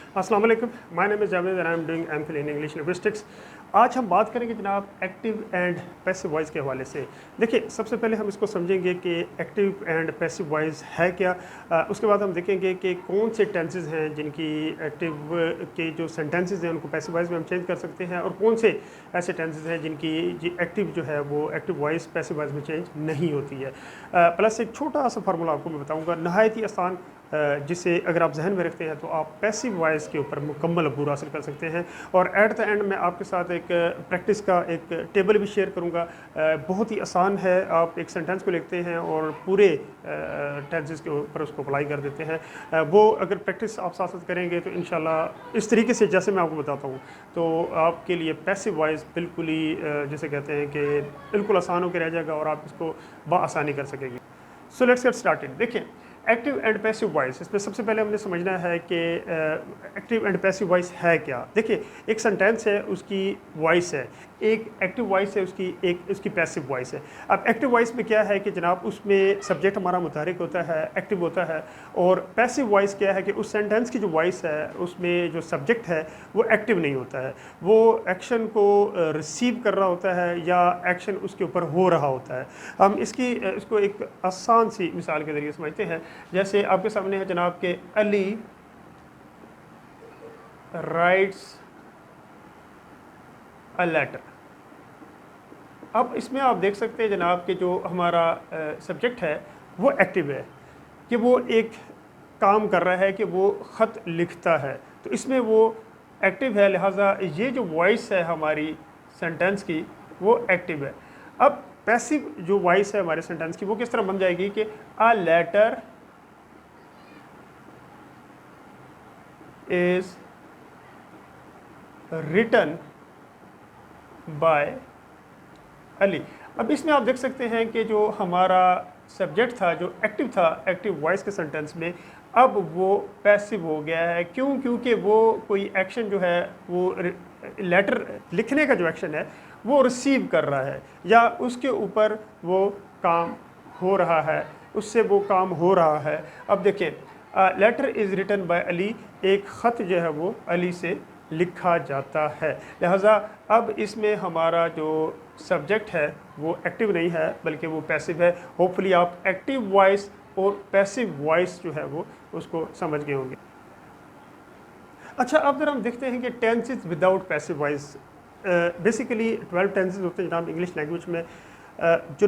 अस्सलाम वालेकुम, my name is Javed and I am doing MPhil in English linguistics. आज हम बात करेंगे जनाब एक्टिव एंड पैसिव वॉइस के हवाले से। देखिए, सबसे पहले हम इसको समझेंगे कि एक्टिव एंड पैसिव वॉइस है क्या। उसके बाद हम देखेंगे कि कौन से टेंसेस हैं जिनकी एक्टिव के जो सेंटेंसेस हैं उनको पैसिव वॉइस में हम चेंज कर सकते हैं, और कौन से ऐसे टेंसेस हैं जिनकी एक्टिव जो है वो एक्टिव वॉइस पैसिव वॉइस में चेंज नहीं होती है। प्लस एक छोटा सा फार्मूला आपको मैं बताऊँगा, नहायत ही आसान, जिसे अगर आप जहन में रखते हैं तो आप पैसिव वॉइस के ऊपर मुकम्मल अबूर हासिल कर सकते हैं। और एट द एंड मैं आपके साथ एक प्रैक्टिस का एक टेबल भी शेयर करूंगा। बहुत ही आसान है, आप एक सेंटेंस को लिखते हैं और पूरे टेंसेस के ऊपर उसको अप्लाई कर देते हैं। वो अगर प्रैक्टिस आप साथ साथ करेंगे तो इंशाल्लाह इस तरीके से जैसे मैं आपको बताता हूँ तो आपके लिए पैसिव वॉइस बिल्कुल ही जैसे कहते हैं कि बिल्कुल आसान होकर रह जाएगा और आप इसको बआसानी कर सकेंगे। So let's get started. देखिए, एक्टिव एंड पैसिव वॉइस, इसमें सबसे पहले हमने समझना है कि एक्टिव एंड पैसिव वॉइस है क्या। देखिए, एक सेंटेंस है, उसकी वॉइस है, एक एक्टिव वॉइस है उसकी, एक उसकी पैसिव वॉइस है। अब एक्टिव वॉइस में क्या है कि जनाब उसमें सब्जेक्ट हमारा मुतहरिक होता है, एक्टिव होता है। और पैसिव वॉइस क्या है कि उस सेंटेंस की जो वॉइस है उसमें जो सब्जेक्ट है वो एक्टिव नहीं होता है, वो एक्शन को रिसीव कर रहा होता है या एक्शन उसके ऊपर हो रहा होता है। हम इसको एक आसान सी मिसाल के ज़रिए समझते हैं। जैसे आपके सामने है जनाब के अली राइट्स अ लेटर। अब इसमें आप देख सकते हैं जनाब कि जो हमारा सब्जेक्ट है वो एक्टिव है, कि वो एक काम कर रहा है, कि वो ख़त लिखता है, तो इसमें वो एक्टिव है। लिहाजा ये जो वॉइस है हमारी सेंटेंस की वो एक्टिव है। अब पैसिव जो वॉइस है हमारे सेंटेंस की वो किस तरह बन जाएगी कि a letter is written by Ali. अब इसमें आप देख सकते हैं कि जो हमारा सब्जेक्ट था, जो एक्टिव था एक्टिव वॉइस के सेंटेंस में, अब वो पैसिव हो गया है। क्यों? क्योंकि वो कोई एक्शन जो है वो लेटर लिखने का जो एक्शन है वो रिसीव कर रहा है या उसके ऊपर वो काम हो रहा है, उससे वो काम हो रहा है। अब देखिए, letter is written by Ali, एक ख़त जो है वो अली से लिखा जाता है। लिहाजा अब इसमें हमारा जो सब्जेक्ट है वो एक्टिव नहीं है बल्कि वो पैसिव है। होपफुली आप एक्टिव वॉइस और पैसिव वॉइस जो है वो उसको समझ गए होंगे। अच्छा, अब अगर हम देखते हैं कि tenses without passive voice, basically 12 tenses होते हैं जनाब इंग्लिश लैंग्वेज में। जो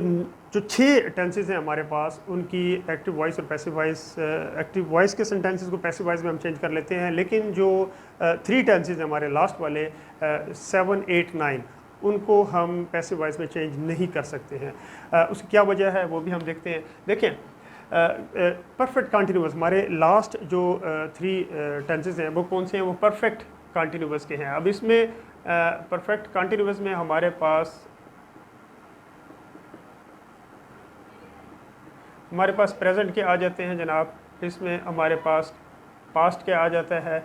जो 6 टेंसेस हैं हमारे पास, उनकी एक्टिव वॉइस और पैसिव वॉइस, एक्टिव वॉइस के सेंटेंसेस को पैसिव वॉइस में हम चेंज कर लेते हैं, लेकिन जो 3 टेंसेस हैं हमारे लास्ट वाले 7, 8, 9, उनको हम पैसिव वॉइस में चेंज नहीं कर सकते हैं। उसकी क्या वजह है वो भी हम देखते हैं। देखें, परफेक्ट कंटिन्यूअस, हमारे लास्ट जो 3 टेंसेस हैं वो कौन से हैं? वो परफेक्ट कंटिन्यूअस के हैं। अब इसमें परफेक्ट कंटिन्यूअस में हमारे पास प्रेजेंट के आ जाते हैं जनाब, इसमें हमारे पास पास्ट के आ जाता है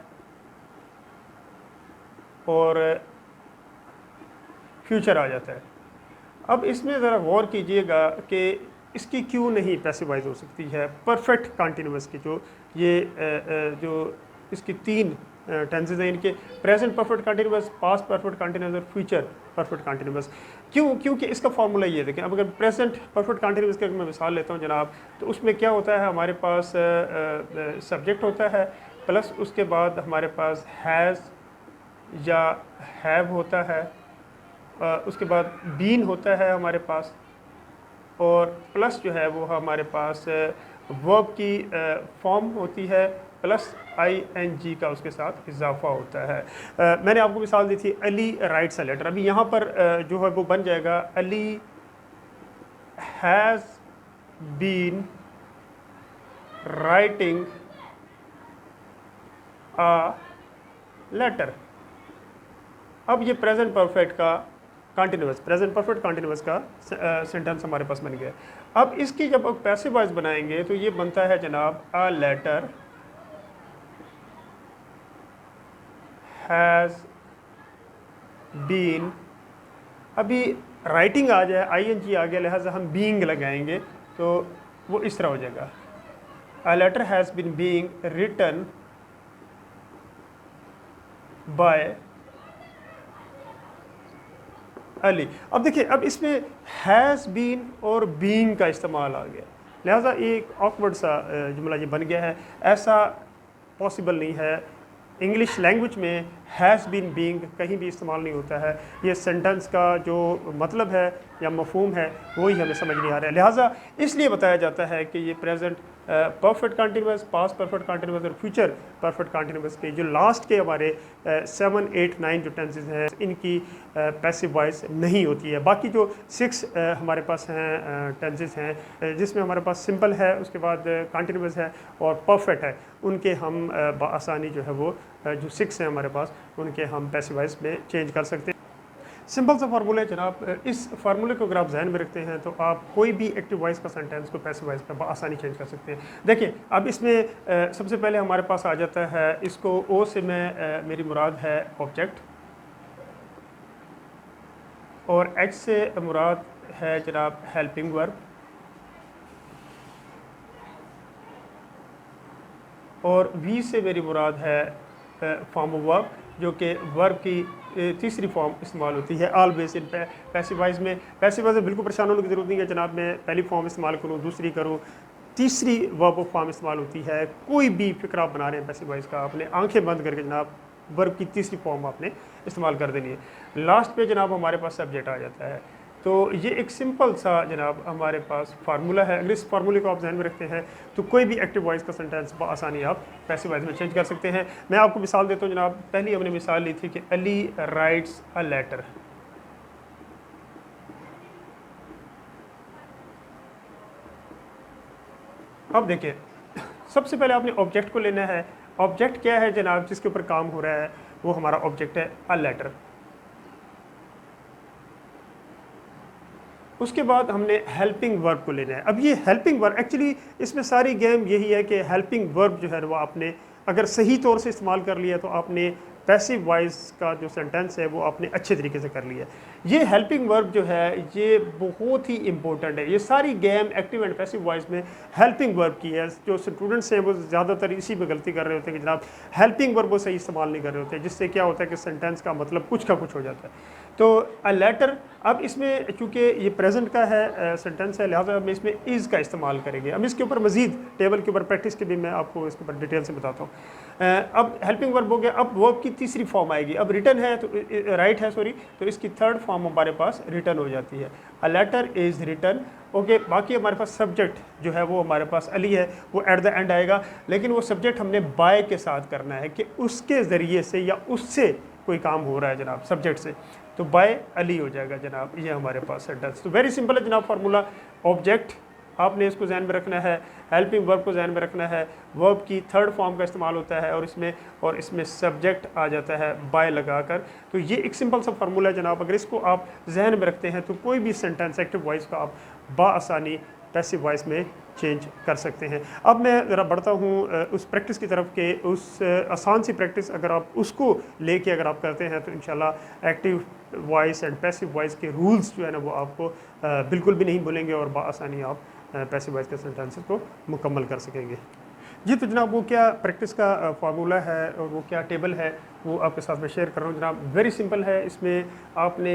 और फ्यूचर आ जाता है। अब इसमें ज़रा गौर कीजिएगा कि इसकी क्यों नहीं पैसिव वॉइस हो सकती है परफेक्ट कंटिन्यूअस की। जो इसकी 3 टेंसेस हैं, इनके present perfect continuous, past perfect continuous और फ्यूचर परफेक्ट कंटिन्यूअस। क्यों? क्योंकि इसका फार्मूला ये देखें। अब अगर प्रेजेंट परफेक्ट कंटिन्यूअस की अगर मैं मिसाल लेता हूँ जनाब, तो उसमें क्या होता है, हमारे पास सब्जेक्ट होता है, प्लस उसके बाद हमारे पास हैज़ या हैव होता है, उसके बाद बीन होता है हमारे पास, और प्लस जो है वो हमारे पास वर्ब की फॉर्म होती है, प्लस ING का उसके साथ इजाफा होता है। मैंने आपको मिसाल दी थी अली राइट्स अ लेटर। अभी यहाँ पर जो है वो बन जाएगा Ali has been writing a letter. अब ये प्रेजेंट परफेक्ट का कंटिन्यूअस, प्रेजेंट परफेक्ट कंटिन्यूअस का सेंटेंस हमारे पास बन गया। अब इसकी जब आप पैसिव वॉइस बनाएंगे तो ये बनता है जनाब अ लेटर हैज़ बीन। अभी राइटिंग आ जाए, ING आ गया, लिहाजा हम बीइंग लगाएंगे तो वो इस तरह हो जाएगा, a letter has been being written by Ali. अब देखिए, अब इसमें हैज़ बीन और बीइंग का इस्तेमाल आ गया, लिहाजा एक ऑकवर्ड सा जुमला ये बन गया है। ऐसा पॉसिबल नहीं है, इंग्लिश लैंग्वेज में हैज़ बीन बीइंग कहीं भी इस्तेमाल नहीं होता है। ये सेंटेंस का जो मतलब है या मफहूम है वही हमें समझ नहीं आ रहा है, लिहाजा इसलिए बताया जाता है कि ये present perfect continuous, past perfect continuous और फ्यूचर परफेक्ट कंटिन्यूस के जो लास्ट के हमारे 7, 8, 9 जो टेंसेस हैं इनकी पैसिव वॉइस नहीं होती है। बाकी जो 6 हमारे पास हैं टेंसेस हैं जिसमें हमारे पास सिंपल है, उसके बाद कंटिन्यूस है और परफेक्ट है, उनके हम आसानी जो है वो जो 6 हैं हमारे पास उनके हम पैसिव वॉइस में चेंज कर सकते हैं। सिंपल सा फार्मूला है जनाब, इस फार्मूले को अगर आप जहन में रखते हैं तो आप कोई भी एक्टिव वॉइस का सेंटेंस को पैसिव वॉइस पर आसानी चेंज कर सकते हैं। देखिए, अब इसमें सबसे पहले हमारे पास आ जाता है, इसको ओ से मैं मेरी मुराद है ऑब्जेक्ट, और एच से मुराद है जनाब हेल्पिंग वर्ब, और वी से मेरी मुराद है फॉर्म ऑफ वर्ब, जो कि वर्ब की तीसरी फॉर्म इस्तेमाल होती है ऑलवेज इन पैसिव वॉइस में। पैसिव वॉइस में बिल्कुल परेशान होने की ज़रूरत नहीं है जनाब, मैं पहली फॉर्म इस्तेमाल करूँ, दूसरी करूँ, तीसरी वर्ब ऑफ फॉर्म इस्तेमाल होती है। कोई भी फिक्र आप बना रहे हैं पैसिव वॉइस का, आपने आंखें बंद करके जनाब वर्ब की तीसरी फॉर्म आपने इस्तेमाल कर देनी है। लास्ट पे जनाब हमारे पास सब्जेक्ट आ जाता है। तो ये एक सिंपल सा जनाब हमारे पास फार्मूला है। अगर इस फार्मूले को आप ध्यान में रखते हैं तो कोई भी एक्टिव वॉइस का सेंटेंस आसानी आप पैसिव वॉइस में चेंज कर सकते हैं। मैं आपको मिसाल देता हूँ जनाब, पहली हमने मिसाल ली थी कि अली राइट्स अ लेटर। अब देखिए, सबसे पहले आपने ऑब्जेक्ट को लेना है। ऑब्जेक्ट क्या है जनाब जिसके ऊपर काम हो रहा है, वो हमारा ऑब्जेक्ट है अ लेटर। उसके बाद हमने हेल्पिंग वर्ब को लेना है। अब ये हेल्पिंग वर्ब, एक्चुअली इसमें सारी गेम यही है कि हेल्पिंग वर्ब जो है वो आपने अगर सही तौर से इस्तेमाल कर लिया तो आपने पैसिव वॉइस का जो सेंटेंस है वो आपने अच्छे तरीके से कर लिया। ये हेल्पिंग वर्ब जो है ये बहुत ही इंपॉर्टेंट है। ये सारी game active and passive voice में हेल्पिंग वर्ब की है। जो स्टूडेंट्स हैं वो ज़्यादातर इसी में गलती कर रहे होते हैं कि जनाब हेल्पिंग वर्ब वो सही इस्तेमाल नहीं कर रहे होते, जिससे क्या होता है कि सेंटेंस का मतलब कुछ का कुछ हो जाता है। तो अ लेटर, अब इसमें चूँकि ये प्रेजेंट का है सेंटेंस है, लिहाजा हम इसमें इज़ का इस्तेमाल करेंगे। अब इसके ऊपर मजीद टेबल के ऊपर प्रैक्टिस के भी मैं आपको इसके ऊपर डिटेल से बताता हूँ। अब हेल्पिंग वर्ब हो गया, अब वर्ब की तीसरी फॉर्म आएगी। अब रिटर्न है तो राइट है सॉरी, तो इसकी थर्ड फॉर्म हमारे पास रिटर्न हो जाती है, a letter is written. Okay, बाकी हमारे पास सब्जेक्ट जो है वो हमारे पास अली है, वो एट द एंड आएगा, लेकिन वो सब्जेक्ट हमने बाय के साथ करना है कि उसके ज़रिए से या उससे कोई काम हो रहा है जनाब सब्जेक्ट से, तो बाय अली हो जाएगा जनाब। ये हमारे पास सेंटेंस तो वेरी सिंपल है जनाब फार्मूला। ऑब्जेक्ट आपने इसको ध्यान में रखना है, हेल्पिंग वर्ब को ध्यान में रखना है, वर्ब की थर्ड फॉर्म का इस्तेमाल होता है और इसमें सब्जेक्ट आ जाता है बाय लगाकर। तो ये एक सिंपल सा फार्मूला है जनाब, अगर इसको आप जहन में रखते हैं तो कोई भी सेंटेंस एक्टिव वॉइस का आप बाआसानी पैसिव वॉइस में चेंज कर सकते हैं। अब मैं ज़रा बढ़ता हूँ उस प्रैक्टिस की तरफ के, उस आसान सी प्रैक्टिस अगर आप उसको लेके अगर आप करते हैं तो इंशाल्लाह active voice and passive voice के रूल्स जो है ना वो आपको बिल्कुल भी नहीं भूलेंगे और बाआसानी आप पैसिव वॉइस के सेंटेंसेस को मुकम्मल कर सकेंगे। जी तो जनाब वो क्या प्रैक्टिस का फार्मूला है और वो क्या टेबल है वो आपके साथ मैं शेयर कर रहा हूँ जनाब। वेरी सिंपल है। इसमें आपने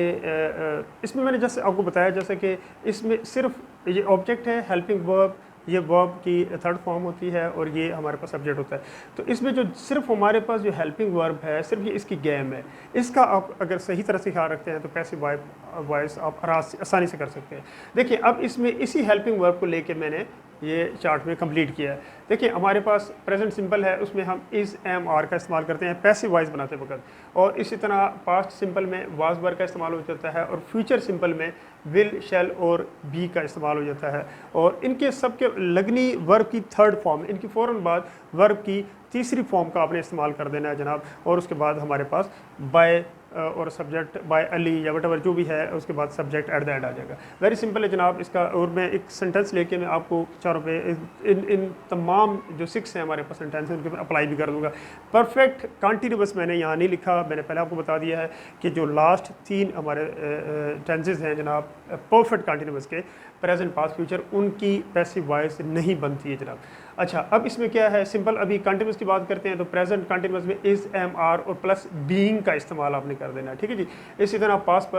इसमें मैंने जैसे आपको बताया जैसे कि इसमें सिर्फ ये ऑब्जेक्ट है, हेल्पिंग वर्ब, ये वर्ब की थर्ड फॉर्म होती है और ये हमारे पास सब्जेक्ट होता है। तो इसमें जो सिर्फ हमारे पास जो हेल्पिंग वर्ब है सिर्फ ये इसकी गेम है। इसका आप अगर सही तरह से ख्याल रखते हैं तो पैसिव वॉइस आप आसानी से कर सकते हैं। देखिए अब इसमें इसी हेल्पिंग वर्ब को लेके मैंने ये चार्ट में कंप्लीट किया है। देखिए हमारे पास प्रेजेंट सिंपल है, उसमें हम इज़ एम आर का इस्तेमाल करते हैं पैसिव वॉइस बनाते वक्त, और इसी तरह पास्ट सिंपल में वाज वर का इस्तेमाल हो जाता है, और फ्यूचर सिंपल में विल, शैल और बी का इस्तेमाल हो जाता है। और इनके सबके लगनी वर्ब की थर्ड फॉर्म, इनकी फ़ौरन बाद वर्ब की तीसरी फॉर्म का आपने इस्तेमाल कर देना है जनाब। और उसके बाद हमारे पास बाय और सब्जेक्ट बाय अली या वट एवर जो भी है, उसके बाद सब्जेक्ट एट द एंड आ जाएगा। वेरी सिंपल है जनाब इसका। और मैं एक सेंटेंस लेके मैं आपको चारों पे इन तमाम जो 6 हैं हमारे पास सेंटेंस हैं उनके ऊपर अप्लाई भी कर दूंगा। परफेक्ट कंटिन्यूअस मैंने यहाँ नहीं लिखा, मैंने पहले आपको बता दिया है कि जो लास्ट 3 हमारे टेंसेस हैं जनाब परफेक्ट कंटिन्यूअस के, प्रेजेंट, पास्ट, फ्यूचर, उनकी पैसिव वॉइस नहीं बनती है जनाब। अच्छा, अब इसमें क्या है, सिंपल अभी कंटिन्यूस की बात करते हैं तो प्रेजेंट कंटिन्यूस में इज, एम, आर और प्लस बीइंग का इस्तेमाल आपने कर देना है, ठीक है जी। इसी तरह पास्ट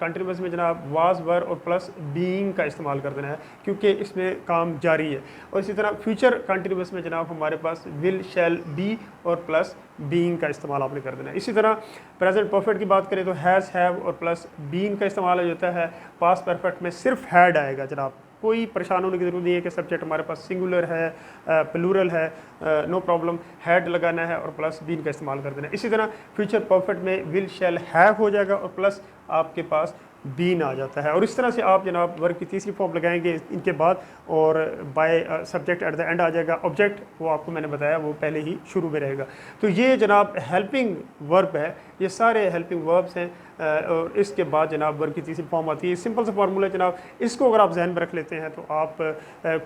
कंटिन्यूस में जनाब वाज, वर और प्लस बीइंग का इस्तेमाल कर देना है क्योंकि इसमें काम जारी है। और इसी तरह फ्यूचर कंटिन्यूस में जनाब हमारे पास विल, शैल, बी और प्लस बीइंग का इस्तेमाल आपने कर देना है। इसी तरह प्रेजेंट परफेक्ट की बात करें तो हैज़, हैव और प्लस बीइंग का इस्तेमाल हो जाता है। पास्ट परफेक्ट में सिर्फ हैड आएगा जनाब, कोई परेशान होने की ज़रूरत नहीं है कि सब्जेक्ट हमारे पास सिंगुलर है, प्लूरल है, नो प्रॉब्लम, हैड लगाना है और प्लस बीन का इस्तेमाल कर देना है। इसी तरह फ्यूचर परफेक्ट में विल, शैल, हैव हो जाएगा और प्लस आपके पास बीन आ जाता है। और इस तरह से आप जनाब वर्ग की तीसरी फॉर्म लगाएंगे इनके बाद, और by subject at the end आ जाएगा। ऑब्जेक्ट वो आपको मैंने बताया वो पहले ही शुरू में रहेगा। तो ये जनाब हेल्पिंग वर्ब है, ये सारे हेल्पिंग वर्ब्स हैं। और इसके बाद जनाब वर्ग की तीसरी फॉर्म आती है। सिंपल सा फार्मूला जनाब, इसको अगर आप जहन में रख लेते हैं तो आप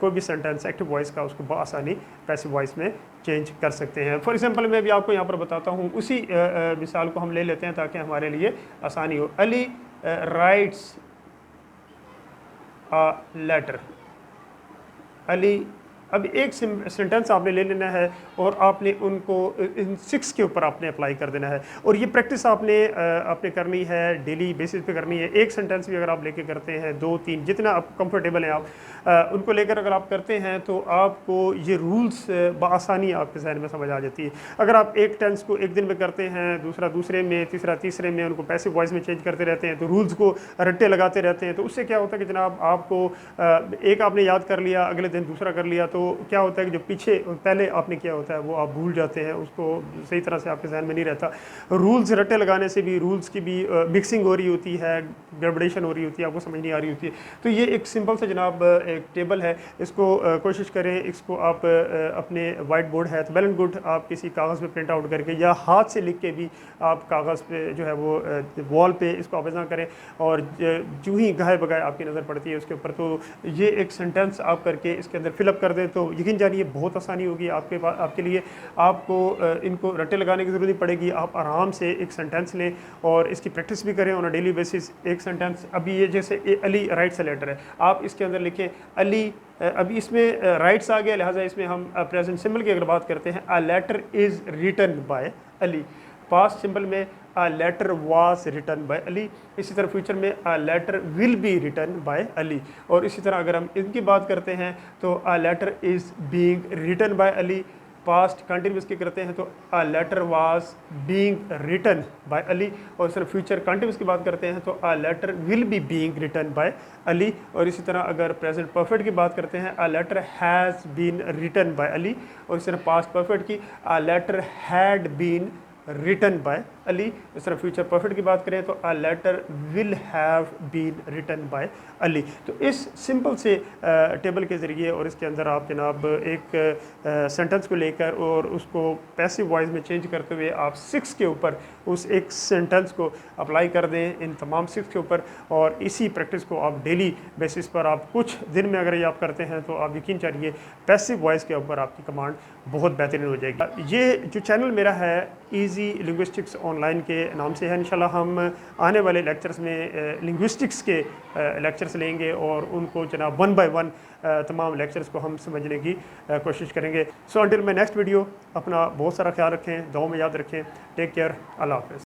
कोई भी सेंटेंस एक्टिव वॉइस का उसको बआसानी पैसिव वॉइस में चेंज कर सकते हैं। फॉर एग्जांपल मैं भी आपको यहाँ पर बताता हूँ, उसी मिसाल को हम ले लेते हैं ताकि हमारे लिए आसानी हो। Ali writes a letter. Ali, अब एक सेंटेंस आपने ले लेना है और आपने उनको इन 6 के ऊपर आपने अप्लाई कर देना है। और ये प्रैक्टिस आपने करनी है, डेली बेसिस पे करनी है। एक सेंटेंस भी अगर आप लेके करते हैं, 2, 3 जितना आप कंफर्टेबल हैं आप उनको लेकर अगर आप करते हैं तो आपको ये रूल्स बआसानी आपके जहन में समझ आ जाती है। अगर आप एक टेंस को एक दिन में करते हैं, दूसरा दूसरे में, तीसरा तीसरे में, उनको पैसिव वॉइस में चेंज करते रहते हैं, तो रूल्स को रट्टे लगाते रहते हैं, तो उससे क्या होता है कि जनाब आपको एक आपने याद कर लिया, अगले दिन दूसरा कर लिया, तो क्या होता है कि जो पीछे पहले आपने किया होता है वो आप भूल जाते हैं, उसको सही तरह से आपके जहन में नहीं रहता। रूल्स रट्टे लगाने से भी रूल्स की भी मिक्सिंग हो रही होती है, गड़बड़ेशन हो रही होती है, आपको समझ नहीं आ रही होती है। तो ये एक सिंपल से जनाब एक टेबल है, इसको कोशिश करें, इसको आप अपने वाइट बोर्ड है तो वेल एंड गुड, आप किसी कागज़ पे प्रिंट आउट करके या हाथ से लिख के भी आप कागज़ पे जो है वो वॉल पे इसको आप ना करें, और जो ही गाय बगाए आपकी नज़र पड़ती है उसके ऊपर, तो ये एक सेंटेंस आप करके इसके अंदर फिलअप कर दें तो यकीन जानिए बहुत आसानी होगी आपके लिए। आपको इनको रट्टे लगाने की ज़रूरत नहीं पड़ेगी, आप आराम से एक सेंटेंस लें और इसकी प्रैक्टिस भी करें ऑन अ डेली बेसिस। एक सेंटेंस अभी ये जैसे अली राइट्स अ लेटर है, आप इसके अंदर लिखें अली, अभी इसमें राइट्स आ गया, लिहाजा इसमें हम प्रेजेंट सिंबल की अगर बात करते हैं, a letter is written by Ali. Past simple में a letter was written by Ali. इसी तरह फ्यूचर में a letter will be written by Ali. और इसी तरह अगर हम इनकी बात करते हैं तो a letter is being written by Ali. Past continuous की करते हैं तो a letter was being written by Ali. और इस तरह फ्यूचर कंटिन्यूस की बात करते हैं तो a letter will be being written by Ali. और इसी तरह अगर प्रेजेंट परफेक्ट की बात करते हैं, a letter has been written by Ali. और इसी तरह पास्ट परफेक्ट की, a letter had been written by Ali. इस तरह फ्यूचर परफेक्ट की बात करें तो a letter will have been written by Ali. तो इस सिंपल से टेबल के ज़रिए और इसके अंदर आप जनाब एक सेंटेंस को लेकर और उसको पैसिव वॉइस में चेंज करते हुए आप 6 के ऊपर उस एक सेंटेंस को अप्लाई कर दें इन तमाम 6 के ऊपर। और इसी प्रैक्टिस को आप डेली बेसिस पर आप कुछ दिन में अगर ये आप करते हैं तो आप यकीन चाहिए पैसिव वॉइस के ऊपर आपकी कमांड बहुत बेहतरीन हो जाएगी। ये जो चैनल मेरा है ईजी लिंग्विस्टिक्स ऑनलाइन के नाम से है। इंशाल्लाह हम आने वाले लेक्चर्स में लिंग्विस्टिक्स के लेक्चर्स लेंगे और उनको जनाब 1 बाय 1 तमाम लेक्चर्स को हम समझने की कोशिश करेंगे। So until my next video, अपना बहुत सारा ख्याल रखें, दुआ में याद रखें। टेक केयर, अल्लाह हाफ़िज़।